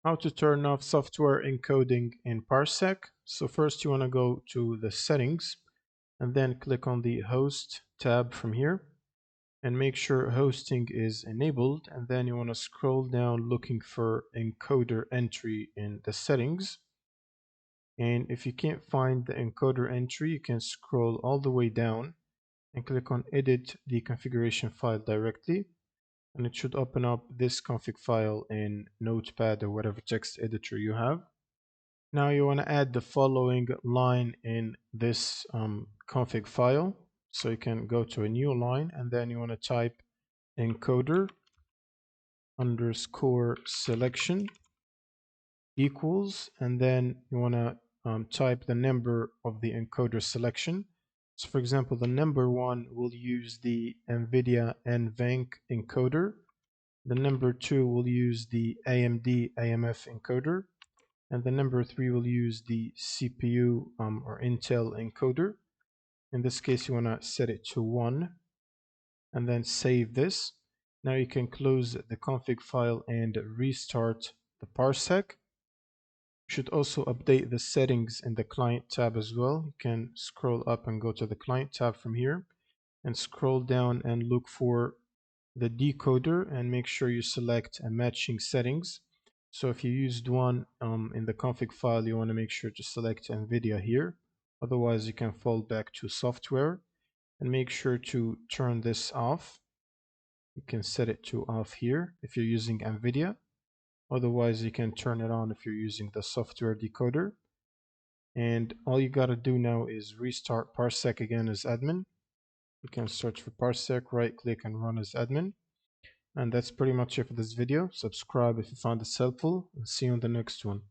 how to turn off software encoding in Parsec. So first you want to go to the settings and then click on the host tab from here and make sure hosting is enabled, and then you want to scroll down looking for encoder entry in the settings. And if you can't find the encoder entry, you can scroll all the way down and click on edit the configuration file directly, and it should open up this config file in Notepad or whatever text editor you have. Now you want to add the following line in this config file. So you can go to a new line and then you want to type encoder underscore selection equals, and then you want to type the number of the encoder selection. So for example, the number 1 will use the NVIDIA NVENC encoder. The number 2 will use the AMD AMF encoder. And the number 3 will use the CPU or Intel encoder. In this case, you want to set it to 1 and then save this. Now you can close the config file and restart the Parsec. You should also update the settings in the client tab as well. You can scroll up and go to the client tab from here and scroll down and look for the decoder and make sure you select a matching settings. So if you used one in the config file, you want to make sure to select NVIDIA here. Otherwise, you can fall back to software and make sure to turn this off. You can set it to off here if you're using NVIDIA. Otherwise, you can turn it on if you're using the software decoder. And all you gotta do now is restart Parsec again as admin. You can search for Parsec, right click and run as admin. And that's pretty much it for this video. Subscribe if you found this helpful, and see you on the next one.